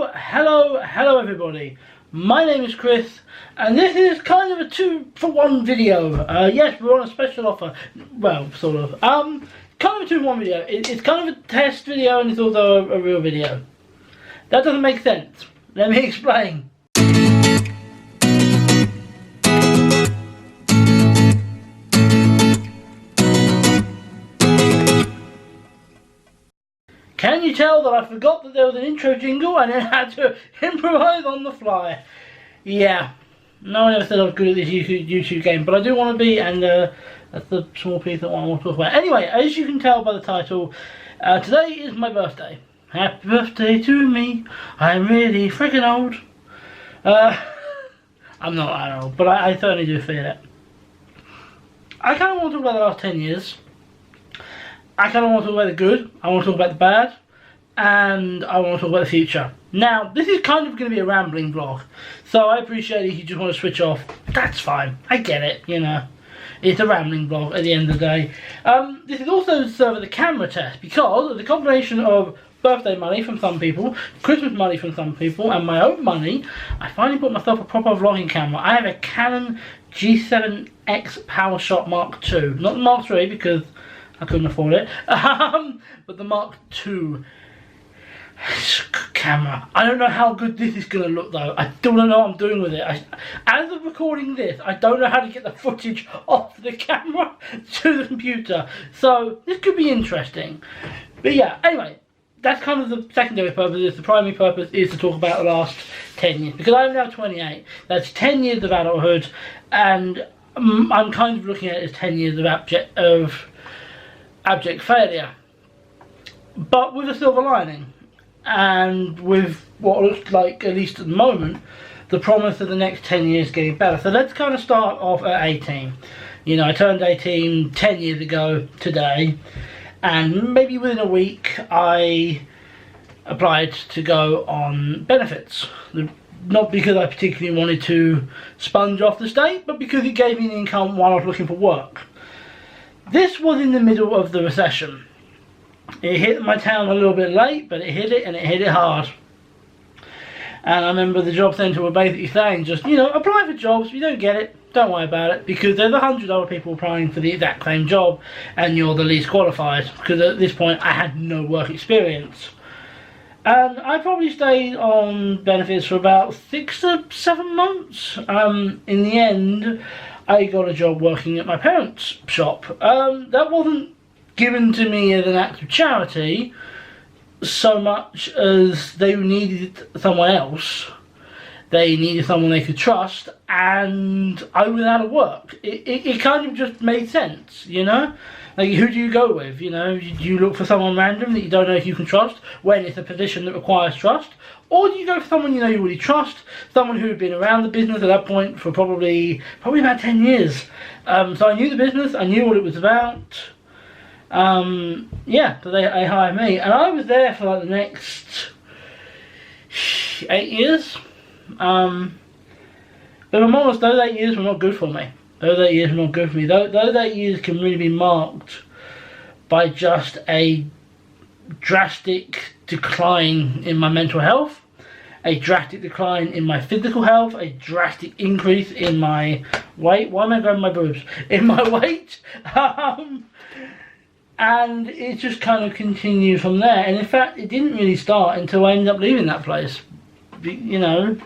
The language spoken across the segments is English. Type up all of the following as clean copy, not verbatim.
Hello everybody. My name is Chris and this is kind of a 2-for-1 video. Yes, we're on a special offer. Well, sort of. Kind of a 2-for-1 video. It's kind of a test video and it's also a real video. That doesn't make sense. Let me explain. Can you tell that I forgot that there was an intro jingle and then had to improvise on the fly? Yeah, no one ever said I was good at this YouTube game, but I do want to be, and that's the small piece that I want to talk about. Anyway, as you can tell by the title, today is my birthday. Happy birthday to me, I'm really freaking old. I'm not that old, but I certainly do feel it. I kind of want to talk about the last 10 years. I kind of want to talk about the good, I want to talk about the bad, and I want to talk about the future. Now, this is kind of going to be a rambling vlog, so I appreciate if you just want to switch off. That's fine, I get it, you know. It's a rambling vlog at the end of the day. This is also to serve as a camera test, because of the combination of birthday money from some people, Christmas money from some people, and my own money, I finally bought myself a proper vlogging camera. I have a Canon G7X PowerShot Mark II. Not the Mark III, because I couldn't afford it, but the Mark II camera. I don't know how good this is going to look though. I still don't know what I'm doing with it. As of recording this, I don't know how to get the footage off the camera to the computer. So this could be interesting. But yeah, anyway, that's kind of the secondary purpose. The primary purpose is to talk about the last 10 years. Because I'm now 28. That's 10 years of adulthood. And I'm kind of looking at it as 10 years of abject failure, but with a silver lining, and with what looks like, at least at the moment, the promise of the next 10 years getting better. So let's kind of start off at 18. You know, I turned 18 10 years ago today, and maybe within a week I applied to go on benefits. Not because I particularly wanted to sponge off the state, but because it gave me an income while I was looking for work. This was in the middle of the recession. It hit my town a little bit late, but it hit it, and it hit it hard. And I remember the job centre were basically saying, just, you know, apply for jobs. If you don't get it, don't worry about it, because there's 100 other people applying for the exact same job, and you're the least qualified. Because at this point, I had no work experience. And I probably stayed on benefits for about 6 to 7 months. In the end, I got a job working at my parents' shop. That wasn't given to me as an act of charity so much as they needed someone else. They needed someone they could trust, and I was out of work. It kind of just made sense, you know? Like, who do you go with, you know? Do you look for someone random that you don't know if you can trust when it's a position that requires trust? Or do you go for someone you know you really trust, someone who had been around the business at that point for probably about 10 years. So I knew the business, I knew what it was about. Yeah, so they hired me, and I was there for like the next 8 years. But I'm honest, those 8 years were not good for me. Those 8 years were not good for me. Those 8 years can really be marked by just a drastic decline in my mental health, a drastic decline in my physical health, a drastic increase in my weight. Why am I grabbing my boobs? In my weight. And it just kind of continued from there. And in fact, it didn't really start until I ended up leaving that place. You know,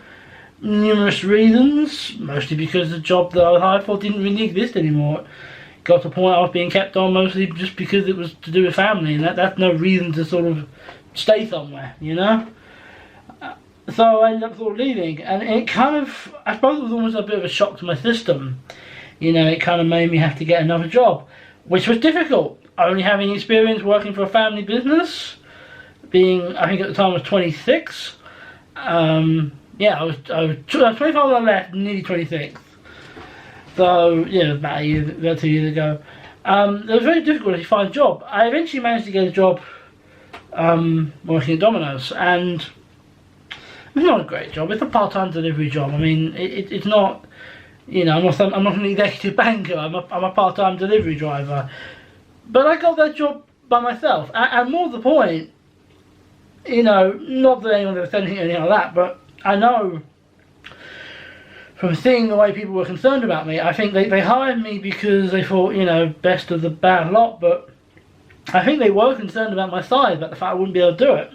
numerous reasons, mostly because the job that I was hired for didn't really exist anymore. It got to the point I was being kept on mostly just because it was to do with family, and that's no reason to sort of stay somewhere, you know? So I ended up sort of leaving, and it kind of, I suppose it was almost a bit of a shock to my system. You know, it kind of made me have to get another job, which was difficult. Only having experience working for a family business, being, I think at the time I was 26. Yeah, I was 25 when I left, nearly 26. So, yeah, about 2 years ago. It was very difficult to find a job. I eventually managed to get a job working at Domino's, and it's not a great job. It's a part-time delivery job. I mean, it's not, you know, I'm not an executive banker. I'm a part-time delivery driver. But I got that job by myself, and more to the point, you know, not that anyone ever said anything like that, but I know from seeing the way people were concerned about me, I think they hired me because they thought, you know, best of the bad lot, but I think they were concerned about my size, about the fact I wouldn't be able to do it.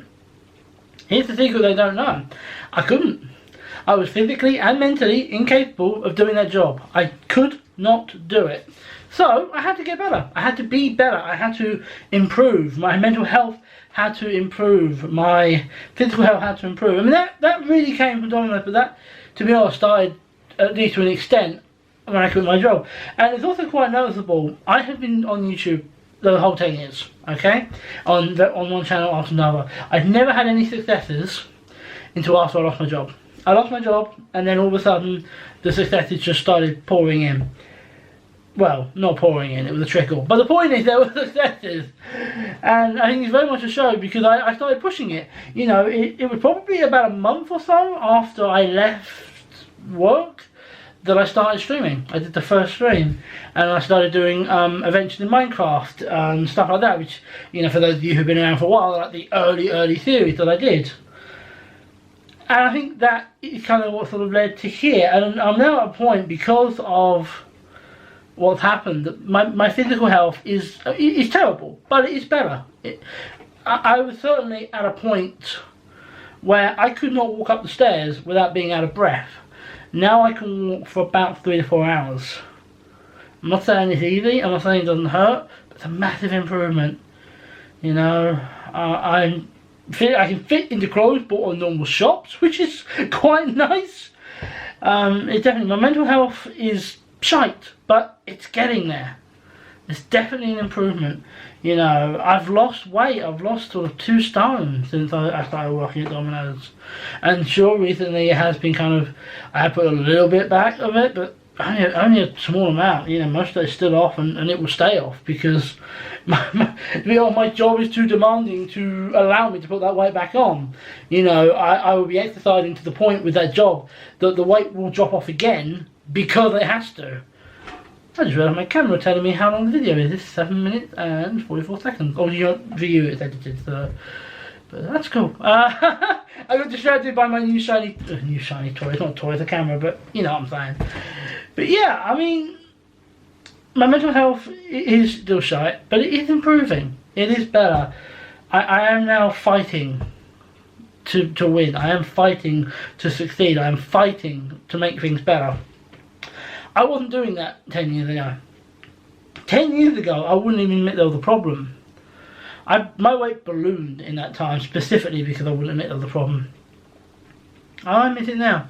Here's the secret they don't know. I couldn't. I was physically and mentally incapable of doing that job. I could not do it. So I had to get better. I had to be better. I had to improve. My mental health had to improve. My physical health had to improve. I mean, that really came from Domino's, but that, to be honest, started, at least to an extent, when I quit my job. And it's also quite noticeable. I have been on YouTube the whole 10 years, okay? On one channel after another. I've never had any successes until after I lost my job. I lost my job, and then all of a sudden, the successes just started pouring in. Well, not pouring in, it was a trickle. But the point is, there were successes. And I think it's very much a show, because I started pushing it. You know, it was probably about a month or so after I left work that I started streaming. I did the first stream, and I started doing adventures in Minecraft and stuff like that, which, you know, for those of you who've been around for a while, like the early series that I did. And I think that is kind of what sort of led to here. And I'm now at a point, because of what's happened, that my physical health is terrible, but it is better. I was certainly at a point where I could not walk up the stairs without being out of breath. Now I can walk for about 3 to 4 hours. I'm not saying it's easy, I'm not saying it doesn't hurt, but it's a massive improvement. You know, I can fit into clothes bought on normal shops, which is quite nice. It's definitely, my mental health is shite, but it's getting there. It's definitely an improvement. You know, I've lost weight. I've lost sort of 2 stone since I started working at Domino's. And sure, recently it has been kind of, I have put a little bit back of it, but only a small amount. You know, most of it's still off, and it will stay off, because my job is too demanding to allow me to put that weight back on. You know, I will be exercising to the point with that job that the weight will drop off again because it has to. I just realised my camera telling me how long the video is. It's 7 minutes and 44 seconds. Oh, you don't view it's edited, so. But that's cool. I got distracted by my new shiny toy. It's not a toy, it's a camera, but you know what I'm saying. But yeah, I mean, my mental health is still shite, but it is improving. It is better. I am now fighting to win. I am fighting to succeed. I am fighting to make things better. I wasn't doing that 10 years ago. 10 years ago, I wouldn't even admit there was a problem. My weight ballooned in that time, specifically because I wouldn't admit there was a problem. I admit it now.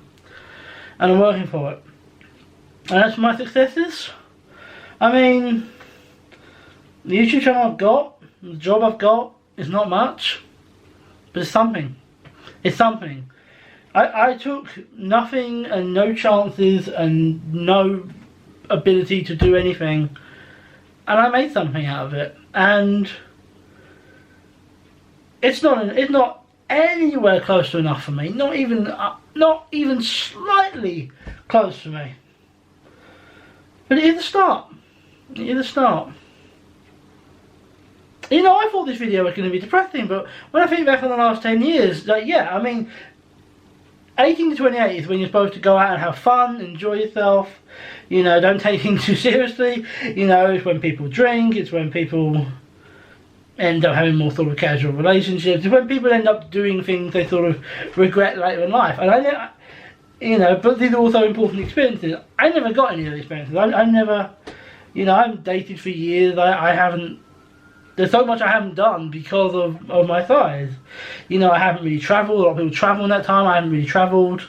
And I'm working for it. And as for my successes, I mean, the YouTube channel I've got, the job I've got, is not much. But it's something. It's something. I took nothing and no chances and no ability to do anything, and I made something out of it. And it's not anywhere close to enough for me. Not even slightly close for me. But it is a start. It is a start. You know, I thought this video was going to be depressing, but when I think back on the last 10 years, like, yeah, I mean, 18 to 28 is when you're supposed to go out and have fun, enjoy yourself, you know, don't take things too seriously. You know, it's when people drink, it's when people end up having more sort of casual relationships, it's when people end up doing things they sort of regret later in life. And you know, but these are also important experiences. I never got any of those experiences. I never, you know, I haven't dated for years. I haven't, there's so much I haven't done because of my size. You know, I haven't really travelled. A lot of people travel in that time. I haven't really travelled.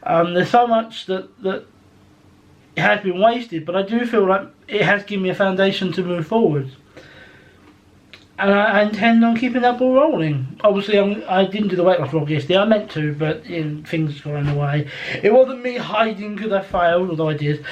There's so much that it has been wasted, but I do feel like it has given me a foundation to move forward. And I intend on keeping that ball rolling. Obviously, I didn't do the weight loss vlog yesterday. I meant to, but things got in the way. It wasn't me hiding because I failed, although I did.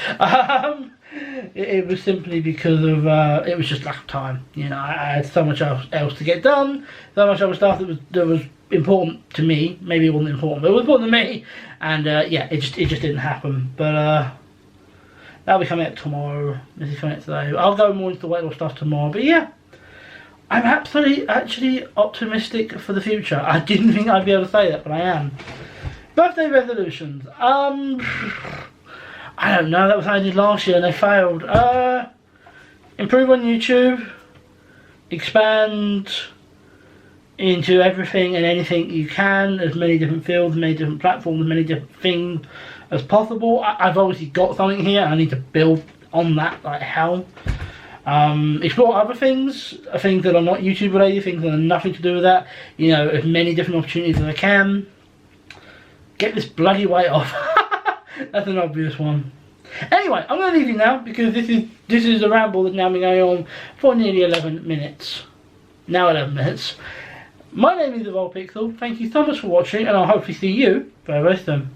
It was simply because of, it was just lack of time. You know, I had so much else to get done, so much other stuff that was important to me. Maybe it wasn't important, but it was important to me. And yeah, it just didn't happen. But that'll be coming out tomorrow. This is coming out today. I'll go more into the weight loss stuff tomorrow. But yeah, I'm absolutely, actually optimistic for the future. I didn't think I'd be able to say that, but I am. Birthday resolutions. I don't know. That was what I did last year and they failed. Improve on YouTube. Expand into everything and anything you can. As many different fields, many different platforms, many different things as possible. I've obviously got something here. I need to build on that like hell. Explore other things that are not YouTube related, things that have nothing to do with that. You know, as many different opportunities as I can. Get this bloody weight off. That's an obvious one. Anyway, I'm going to leave you now because this is a ramble that's now been going on for nearly 11 minutes. Now 11 minutes. My name is ThreeSixFive. Thank you so much for watching, and I'll hopefully see you very, very soon.